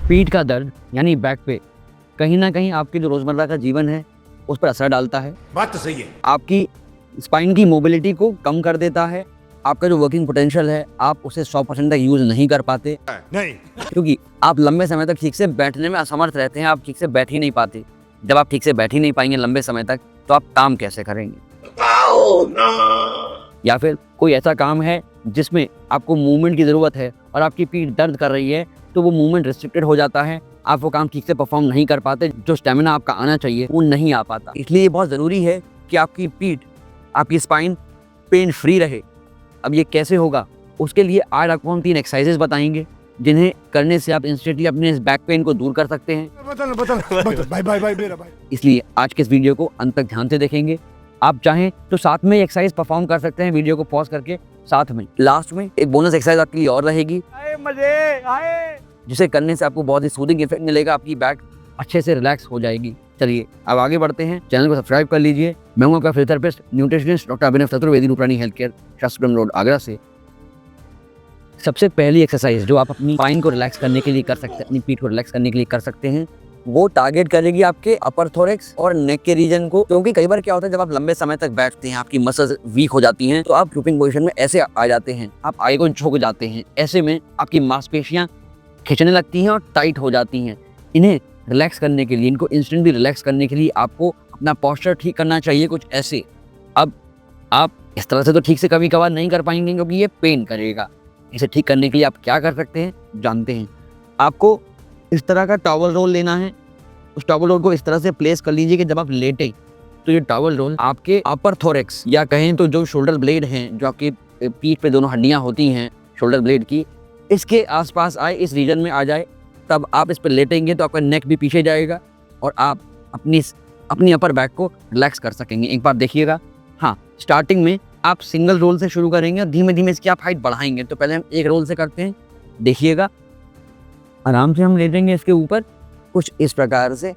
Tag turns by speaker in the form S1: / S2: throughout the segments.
S1: पीठ का दर्द यानी बैक पे कहीं ना कहीं आपके जो रोजमर्रा का जीवन है उस पर असर डालता है।
S2: बात तो सही है।
S1: आपकी स्पाइन की मोबिलिटी को कम कर देता है। आपका जो वर्किंग पोटेंशियल है आप उसे 100% तक यूज नहीं कर पाते,
S2: नहीं,
S1: क्योंकि आप लंबे समय तक ठीक से बैठने में असमर्थ रहते हैं। आप ठीक से बैठ ही नहीं पाते। जब आप ठीक से बैठ ही नहीं पाएंगे लंबे समय तक तो आप काम कैसे करेंगे? या फिर कोई ऐसा काम है जिसमें आपको मूवमेंट की ज़रूरत है और आपकी पीठ दर्द कर रही है तो वो मूवमेंट रिस्ट्रिक्टेड हो जाता है। आप वो काम ठीक से परफॉर्म नहीं कर पाते। जो स्टेमिना आपका आना चाहिए वो नहीं आ पाता। इसलिए ये बहुत ज़रूरी है कि आपकी पीठ, आपकी स्पाइन पेन फ्री रहे। अब ये कैसे होगा? उसके लिए आज आपको हम 3 एक्सरसाइजेज बताएंगे जिन्हें करने से आप इंस्टेंटली अपने इस बैक पेन को दूर कर सकते हैं।
S2: बदल बाय बाय बाय मेरा भाई।
S1: इसलिए आज के इस वीडियो को अंत तक ध्यान से देखेंगे। आप चाहें तो साथ में एक्सरसाइज परफॉर्म कर सकते हैं, वीडियो को पॉज करके। साथ में लास्ट में एक बोनस एक्सरसाइज आपके लिए और रहेगी,
S2: मजे आए।
S1: जिसे करने से आपको बहुत ही सूदिंग इफेक्ट मिलेगा। आपकी बैक अच्छे से रिलैक्स हो जाएगी। चलिए अब आगे बढ़ते हैं। चैनल को सब्सक्राइब कर लीजिए। मैं हूं आपका physiotherapist nutritionist doctor Abhinav Chaturvedi, Rooprani health care, Shastram road, Agra से। सबसे पहली एक्सरसाइज जो आप अपनी स्पाइन को रिलैक्स करने के लिए कर सकते हैं, अपनी पीठ को रिलैक्स करने के लिए कर सकते हैं, वो टारगेट करेगी आपके अपर थोरेक्स और नेक के रीजन को। क्योंकि कई बार क्या होता है, जब आप लंबे समय तक बैठते हैं आपकी मसल्स वीक हो जाती हैं तो आप ग्रुपिंग पोजीशन में ऐसे आ जाते हैं, आप आगे को झुक जाते हैं। ऐसे में आपकी मांसपेशियां खिंचने लगती हैं और टाइट हो जाती हैं। इन्हें रिलैक्स करने के लिए, इनको इंस्टेंटली रिलैक्स करने के लिए आपको अपना पोस्चर ठीक करना चाहिए कुछ ऐसे। अब आप इस तरह से तो ठीक से कभी कभार नहीं कर पाएंगे क्योंकि ये पेन करेगा। इसे ठीक करने के लिए आप क्या कर सकते हैं जानते हैं। आपको इस तरह का टॉवल रोल लेना है। उस टॉवल रोल को इस तरह से प्लेस कर लीजिए कि जब आप लेटें तो ये टॉवल रोल आपके अपर थोरेक्स या कहें तो जो शोल्डर ब्लेड हैं, जो आपकी पीठ पे दोनों हड्डियां होती हैं शोल्डर ब्लेड की, इसके आसपास आए, इस रीजन में आ जाए। तब आप इस पर लेटेंगे तो आपका नेक भी पीछे जाएगा और आप अपनी अपर बैक को रिलैक्स कर सकेंगे। एक बार देखिएगा। हाँ, स्टार्टिंग में आप सिंगल रोल से शुरू करेंगे और धीमे धीमे इसकी आप हाइट बढ़ाएंगे। तो पहले हम एक रोल से करते हैं। देखिएगा, आराम से हम लेटेंगे इसके ऊपर कुछ इस प्रकार से।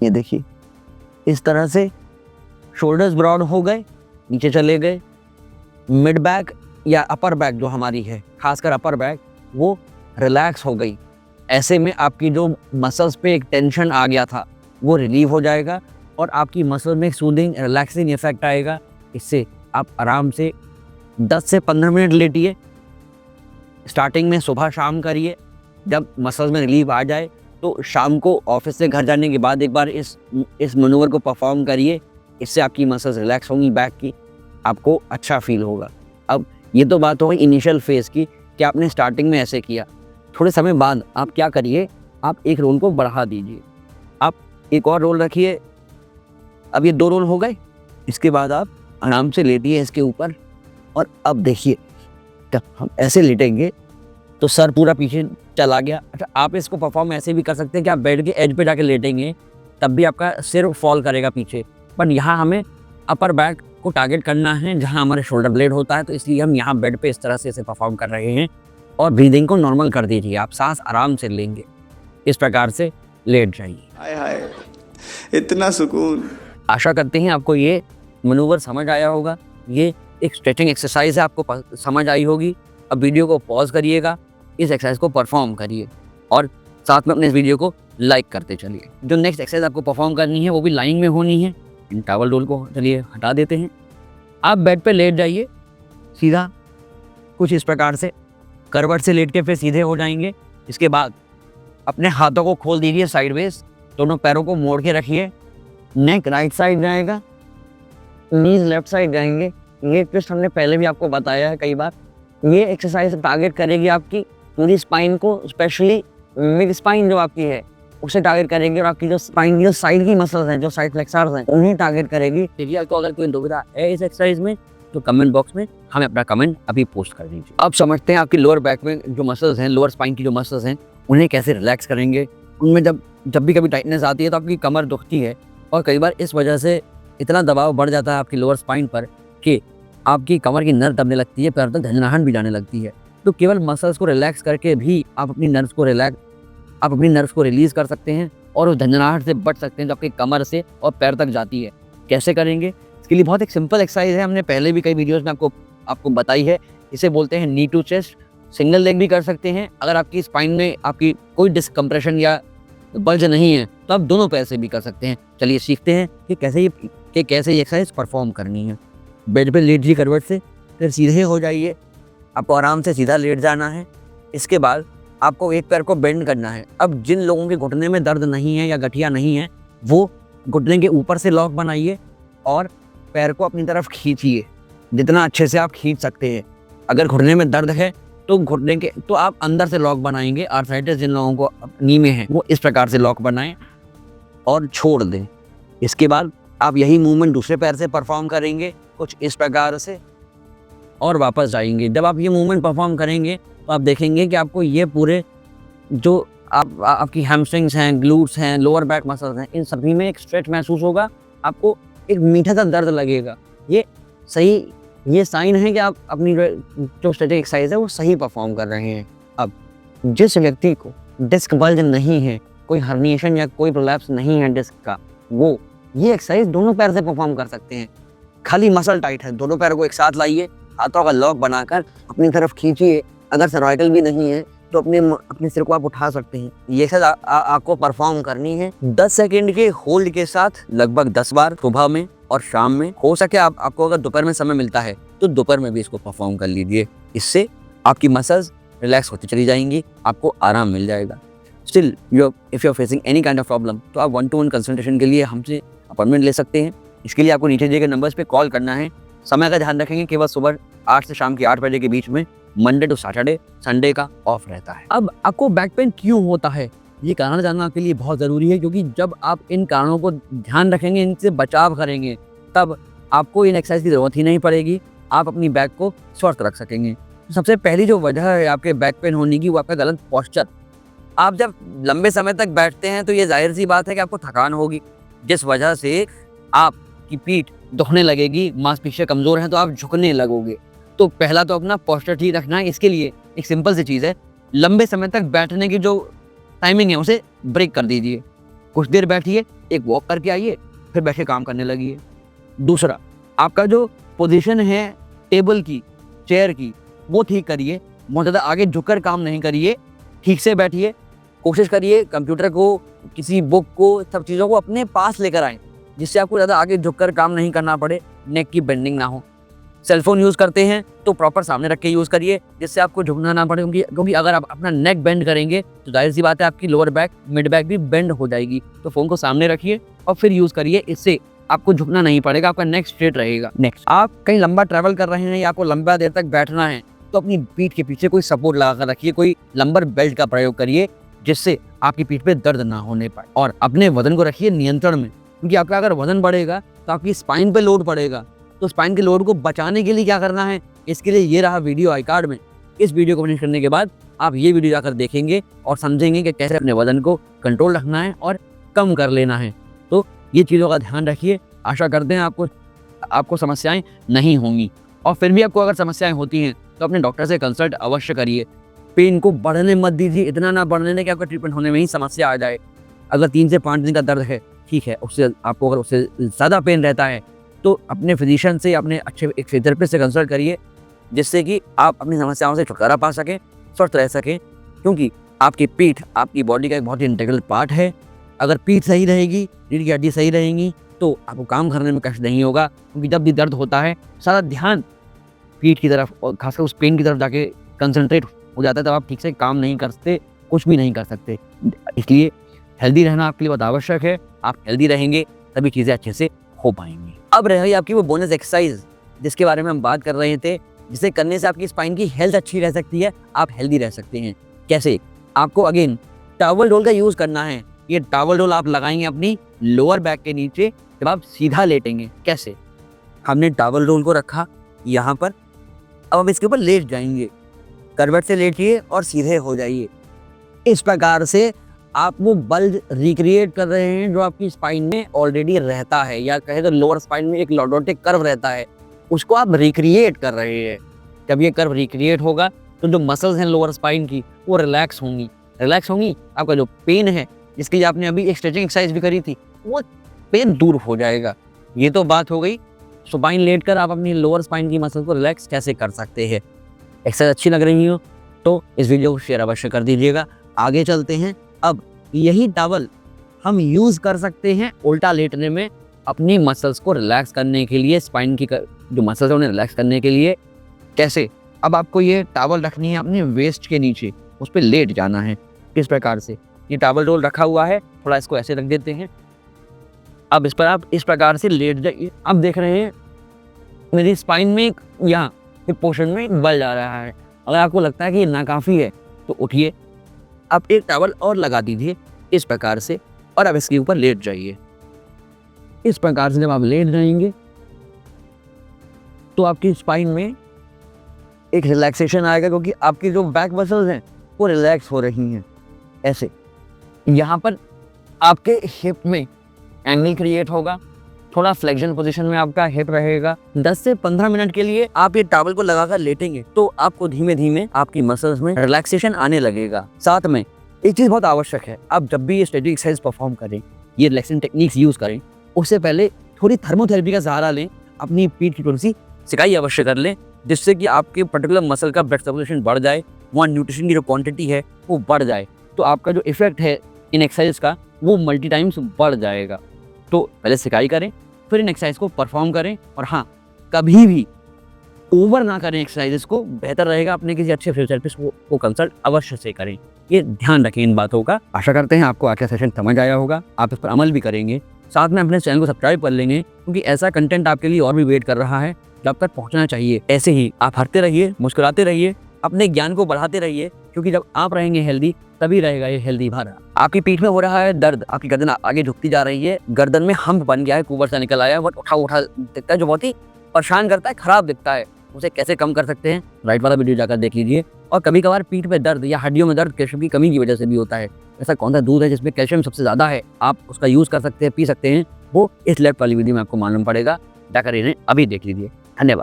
S1: ये देखिए, इस तरह से शोल्डर्स ब्रॉड हो गए, नीचे चले गए। मिड बैक या अपर बैक जो हमारी है, खासकर अपर बैक, वो रिलैक्स हो गई। ऐसे में आपकी जो मसल्स पे एक टेंशन आ गया था वो रिलीव हो जाएगा और आपकी मसल में एक सूदिंग रिलैक्सिंग इफेक्ट आएगा। इससे आप आराम से 10 से 15 मिनट लेटिए। स्टार्टिंग में सुबह शाम करिए। जब मसल्स में रिलीफ आ जाए तो शाम को ऑफिस से घर जाने के बाद एक बार इस मनूवर को परफॉर्म करिए। इससे आपकी मसल्स रिलैक्स होंगी, बैक की, आपको अच्छा फील होगा। अब ये तो बात हो गई इनिशियल फेज़ की कि आपने स्टार्टिंग में ऐसे किया। थोड़े समय बाद आप क्या करिए, आप एक रोल को बढ़ा दीजिए। आप एक और रोल रखिए। अब ये 2 रोल हो गए। इसके बाद आप आराम से लेटिए इसके ऊपर और अब देखिए, जब हम ऐसे लेटेंगे तो सर पूरा पीछे चला गया। अच्छा, आप इसको परफॉर्म ऐसे भी कर सकते हैं कि आप बेड के एज पे जाके लेटेंगे तब भी आपका सिर फॉल करेगा पीछे। पर यहाँ हमें अपर बैक को टारगेट करना है जहाँ हमारे शोल्डर ब्लेड होता है, तो इसलिए हम यहाँ बेड पे इस तरह से इसे परफॉर्म कर रहे हैं। और ब्रीदिंग को नॉर्मल कर दीजिए। आप सांस आराम से लेंगे, इस प्रकार से लेट जाइए।
S3: हाय हाय, इतना सुकून।
S1: आशा करते हैं आपको ये मनूवर समझ आया होगा। ये एक स्ट्रेचिंग एक्सरसाइज है, आपको समझ आई होगी। अब वीडियो को पॉज करिएगा, इस एक्सरसाइज को परफॉर्म करिए और साथ में अपने इस वीडियो को लाइक करते चलिए। जो नेक्स्ट एक्सरसाइज आपको परफॉर्म करनी है वो भी लाइंग में होनी है। इन टॉवल रोल को चलिए हटा देते हैं। आप बेड पे लेट जाइए सीधा, कुछ इस प्रकार से करवट से लेट के फिर सीधे हो जाएंगे। इसके बाद अपने हाथों को खोल दीजिए साइडवेज, दोनों पैरों को मोड़ के रखिए। नेक राइट साइड जाएगा, नीज लेफ्ट साइड जाएंगे। ये ट्विस्ट हमने पहले भी आपको बताया है कई बार। ये एक्सरसाइज टारगेट करेगी आपकी पूरी स्पाइन को, स्पेशली मिड स्पाइन जो आपकी है उसे टारगेट करेगी और आपकी जो स्पाइन की जो साइड की मसल्स हैं, जो साइड फ्लेक्सर्स हैं, उन्हें टारगेट करेगी। देखिए, आपको अगर कोई दुविधा है इस एक्सरसाइज में तो कमेंट बॉक्स में हमें अपना कमेंट अभी पोस्ट कर दीजिए। अब समझते हैं आपकी लोअर बैक में जो मसल्स हैं, लोअर स्पाइन की जो मसल्स हैं, उन्हें कैसे रिलैक्स करेंगे। उनमें जब भी कभी टाइटनेस आती है तो आपकी कमर दुखती है और कई बार इस वजह से इतना दबाव बढ़ जाता है आपकी लोअर स्पाइन पर कि आपकी कमर की नर्व दबने लगती है, पैर तक झंझनाहट भी जाने लगती है। तो केवल मसल्स को रिलैक्स करके भी आप अपनी नर्व्स को रिलीज़ कर सकते हैं और उस झंझनाहट से बच सकते हैं जो आपकी कमर से और पैर तक जाती है। कैसे करेंगे? इसके लिए बहुत एक सिंपल एक्सरसाइज है, हमने पहले भी कई वीडियोज़ में आपको बताई है। इसे बोलते हैं नी टू चेस्ट। सिंगल लेग भी कर सकते हैं। अगर आपकी स्पाइन में आपकी कोई डिस्कम्प्रेशन या बल्ज नहीं है तो आप दोनों पैर से भी कर सकते हैं। चलिए सीखते हैं कि कैसे ये एक्सरसाइज परफॉर्म करनी है। बेड पे लेट जी करवट से, फिर सीधे हो जाइए। आपको आराम से सीधा लेट जाना है। इसके बाद आपको एक पैर को बेंड करना है। अब जिन लोगों के घुटने में दर्द नहीं है या गठिया नहीं है, वो घुटने के ऊपर से लॉक बनाइए और पैर को अपनी तरफ खींचिए, जितना अच्छे से आप खींच सकते हैं। अगर घुटने में दर्द है तो आप अंदर से लॉक बनाएंगे। आर्थराइटिस जिन लोगों को नी में है वो इस प्रकार से लॉक बनाएं और छोड़ दें। इसके बाद आप यही मूवमेंट दूसरे पैर से परफॉर्म करेंगे कुछ इस प्रकार से और वापस जाएंगे। जब आप ये मूवमेंट परफॉर्म करेंगे तो आप देखेंगे कि आपको ये पूरे जो आपकी हैमस्ट्रिंग्स हैं, ग्लूट्स हैं, लोअर बैक मसल्स हैं, इन सभी में एक स्ट्रेच महसूस होगा। आपको एक मीठा सा दर्द लगेगा। ये साइन है कि आप अपनी जो स्ट्रेचिंग एक्सरसाइज है वो सही परफॉर्म कर रहे हैं। अब जिस व्यक्ति को डिस्क बल्ज नहीं है, कोई हर्निएशन या कोई प्रोलैप्स नहीं है डिस्क का, वो ये एक्सरसाइज दोनों पैर से परफॉर्म कर सकते हैं। खाली मसल टाइट है, दोनों पैरों को एक साथ लाइए, हाथों का लॉक बनाकर अपनी तरफ खींचिए। अगर सर्वाइकल भी नहीं है तो अपने सिर को आप उठा सकते हैं। ये एक्सरसाइज आपको परफॉर्म करनी है 10 सेकंड के होल्ड के साथ लगभग 10 बार, सुबह में और शाम में। हो सके आपको अगर दोपहर में समय मिलता है तो दोपहर में भी इसको परफॉर्म कर लीजिए। इससे आपकी मसल्स रिलैक्स होती चली जाएंगी, आपको आराम मिल जाएगा। Still if you are facing any kind of problem तो आप 1-to-1 कंसल्टेशन के लिए हमसे अपॉइंटमेंट ले सकते हैं। इसके लिए आपको नीचे दिए गए नंबर्स पे कॉल करना है। समय का ध्यान रखेंगे, केवल सुबह 8 से शाम के 8 बजे के बीच में, मंडे टू सैटरडे, संडे का ऑफ रहता है। अब आपको बैक पेन क्यों होता है, ये कारण जानना आपके लिए बहुत ज़रूरी है, क्योंकि जब आप इन कारणों को ध्यान रखेंगे, इनसे बचाव करेंगे, तब आपको इन एक्सरसाइज की ज़रूरत ही नहीं पड़ेगी। आप अपनी बैक को स्वस्थ रख सकेंगे। सबसे पहली जो वजह है आपके बैक पेन होने की, वो आपका गलत पोस्चर। आप जब लंबे समय तक बैठते हैं तो ये जाहिर सी बात है कि आपको थकान होगी, जिस वजह से आपकी पीठ दुखने लगेगी, मांसपेशियां कमज़ोर हैं तो आप झुकने लगोगे। तो पहला तो अपना पोस्चर ठीक रखना है। इसके लिए एक सिंपल सी चीज़ है, लंबे समय तक बैठने की जो टाइमिंग है उसे ब्रेक कर दीजिए। कुछ देर बैठिए, एक वॉक करके आइए, फिर बैठे काम करने लगिए। दूसरा, आपका जो पोजीशन है टेबल की, चेयर की, वो ठीक करिए। बहुत ज़्यादा आगे झुककर काम नहीं करिए, ठीक से बैठिए। कोशिश करिए कंप्यूटर को, किसी बुक को, सब चीज़ों को अपने पास लेकर आएँ, जिससे आपको ज़्यादा आगे झुककर काम नहीं करना पड़े, नेक की बेंडिंग ना हो। सेलफोन यूज़ करते हैं तो प्रॉपर सामने रख के यूज़ करिए, जिससे आपको झुकना ना पड़े, क्योंकि अगर आप अपना नेक बेंड करेंगे तो जाहिर सी बात है आपकी लोअर बैक, मिड बैक भी बेंड हो जाएगी। तो फ़ोन को सामने रखिए और फिर यूज़ करिए, इससे आपको झुकना नहीं पड़ेगा, आपका नेक स्ट्रेट रहेगा। नेक्स्ट, आप कहीं लंबा ट्रैवल कर रहे हैं या आपको लंबा देर तक बैठना है तो अपनी पीठ के पीछे कोई सपोर्ट लगा कर रखिए, कोई लंबर बेल्ट का प्रयोग करिए, जिससे आपकी पीठ पे दर्द ना होने पाए। और अपने वजन को रखिए नियंत्रण में, क्योंकि आपका अगर वजन बढ़ेगा तो आपकी स्पाइन पे लोड पड़ेगा। तो स्पाइन के लोड को बचाने के लिए क्या करना है, इसके लिए ये रहा वीडियो आई कार्ड में। इस वीडियो को फिनिश करने के बाद आप ये वीडियो जाकर देखेंगे और समझेंगे कि कैसे अपने वजन को कंट्रोल रखना है और कम कर लेना है। तो ये चीज़ों का ध्यान रखिए। आशा करते हैं आपको समस्याएं नहीं होंगी, और फिर भी आपको अगर समस्याएं होती हैं तो अपने डॉक्टर से कंसल्ट अवश्य करिए। पेन को बढ़ने मत दीजिए, इतना ना बढ़ने दें कि आपका ट्रीटमेंट होने में ही समस्या आ जाए। अगर 3 से 5 दिन का दर्द है, ठीक है, अगर उससे ज़्यादा पेन रहता है तो अपने फिजिशियन से, अपने अच्छे एक फिजियोथेरेपिस्ट से कंसल्ट करिए, जिससे कि आप अपनी समस्याओं से छुटकारा पा सकें, स्वस्थ रह सकें। क्योंकि आपकी पीठ आपकी बॉडी का एक बहुत ही इंटीग्रल पार्ट है। अगर पीठ सही रहेगी, रीढ़ की हड्डी सही रहेंगी, तो आपको काम करने में कष्ट नहीं होगा। क्योंकि जब भी दर्द होता है सारा ध्यान पीठ की तरफ और खासकर उस पेन की तरफ जाके कंसंट्रेट हो जाता है, तब आप ठीक से काम नहीं कर सकते, कुछ भी नहीं कर सकते। इसलिए हेल्दी रहना आपके लिए बहुत आवश्यक है। आप हेल्दी रहेंगे तभी चीज़ें अच्छे से हो पाएंगी। अब रही आपकी वो बोनस एक्सरसाइज जिसके बारे में हम बात कर रहे थे, जिसे करने से आपकी स्पाइन की हेल्थ अच्छी रह सकती है, आप हेल्दी रह सकते हैं। कैसे? आपको अगेन टॉवल रोल का यूज़ करना है। ये टॉवल रोल आप लगाएंगे अपनी लोअर बैक के नीचे जब आप सीधा लेटेंगे। कैसे? हमने टॉवल रोल को रखा यहाँ पर, अब हम इसके ऊपर लेट जाएंगे, करवट से लेटिए और सीधे हो जाइए। इस प्रकार से आप वो बल्ज रिक्रिएट कर रहे हैं जो आपकी स्पाइन में ऑलरेडी रहता है, या कहे तो लोअर स्पाइन में एक लॉर्डोटिक कर्व रहता है, उसको आप रिक्रिएट कर रहे हैं। जब ये कर्व रिक्रिएट होगा तो जो मसल्स हैं लोअर स्पाइन की वो रिलैक्स होंगी। आपका जो पेन है, जिसके लिए आपने अभी एक स्ट्रेचिंग एक्सरसाइज भी करी थी, वो पेन दूर हो जाएगा। ये तो बात हो गई स्पाइन लेट कर आप अपनी लोअर स्पाइन की मसल को रिलैक्स कैसे कर सकते हैं। एक्सरसाइज अच्छी लग रही हो तो इस वीडियो को शेयर अवश्य कर दीजिएगा। आगे चलते हैं। अब यही टॉवल हम यूज़ कर सकते हैं उल्टा लेटने में, अपनी मसल्स को रिलैक्स करने के लिए, स्पाइन की जो मसल्स है उन्हें रिलैक्स करने के लिए। कैसे? अब आपको ये टॉवल रखनी है अपने वेस्ट के नीचे, उस पर लेट जाना है। किस प्रकार से? ये टॉवल रोल रखा हुआ है, थोड़ा इसको ऐसे रख देते हैं। अब इस पर आप इस प्रकार से लेट जाइए। अब देख रहे हैं मेरी स्पाइन में यहाँ हिप पोर्शन में एक बल जा रहा है। अगर आपको लगता है कि ये नाकाफ़ी है तो उठिए, आप एक टॉवल और लगा दीजिए इस प्रकार से, और अब इसके ऊपर लेट जाइए। इस प्रकार से जब आप लेट जाएंगे तो आपकी स्पाइन में एक रिलैक्सेशन आएगा, क्योंकि आपकी जो बैक मसल्स हैं वो रिलैक्स हो रही हैं। ऐसे यहाँ पर आपके हिप में एंगल क्रिएट होगा, थोड़ा फ्लेक्शन पोजीशन में आपका हिप रहेगा। 10 से 15 मिनट के लिए आप ये टॉवल को लगाकर लेटेंगे तो आपको धीमे धीमे आपकी मसल्स में रिलैक्सेशन आने लगेगा। साथ में एक चीज़ बहुत आवश्यक है, आप जब भी ये स्टैटिक एक्सरसाइज परफॉर्म करें, ये रिलैक्सिंग टेक्निक्स यूज़ करें, उससे पहले थोड़ी थर्मोथेरेपी का सहारा लें। अपनी पीठ की थोड़ी सी सिकाई अवश्य कर लें, जिससे कि आपके पर्टिकुलर मसल का ब्लड सर्कुलेशन बढ़ जाए, वहाँ न्यूट्रिशन की जो क्वांटिटी है वो बढ़ जाए, तो आपका जो इफेक्ट है इन एक्सरसाइज का वो मल्टी टाइम्स बढ़ जाएगा। तो पहले सिकाई करें, फिर इन एक्सरसाइज को परफॉर्म करें। और हाँ, कभी भी ओवर ना करें एक्सरसाइजेस को, बेहतर रहेगा अपने किसी अच्छे फिजियोथेरेपिस्ट को कंसल्ट अवश्य से करें। ये ध्यान रखें इन बातों का। आशा करते हैं आपको आज का सेशन समझ आया होगा, आप इस पर अमल भी करेंगे, साथ में अपने चैनल को सब्सक्राइब कर लेंगे, क्योंकि ऐसा कंटेंट आपके लिए और भी वेट कर रहा है जो आप तक पहुँचना चाहिए। ऐसे ही आप हंसते रहिए, मुस्कुराते रहिए, अपने ज्ञान को बढ़ाते रहिए, क्योंकि जब आप रहेंगे हेल्दी तभी रहेगा ये हेल्दी भारत। आपकी पीठ में हो रहा है दर्द, आपकी गर्दन आगे झुकती जा रही है, गर्दन में हम्प बन गया है, कुबर सा निकल आया है, बहुत उठा दिखता है, जो बहुत ही परेशान करता है, खराब दिखता है, उसे कैसे कम कर सकते हैं, राइट वाला वीडियो जाकर देख लीजिए। और कभी कभार पीठ में दर्द या हड्डियों में दर्द कैल्शियम की कमी की वजह से भी होता है। ऐसा कौन सा दूध है जिसमें कैल्शियम सबसे ज़्यादा है, आप उसका यूज़ कर सकते हैं, पी सकते हैं, वो इस लेफ्ट वाली वीडियो में आपको मालूम पड़ेगा, जाकर इन्हें अभी देख लीजिए। धन्यवाद।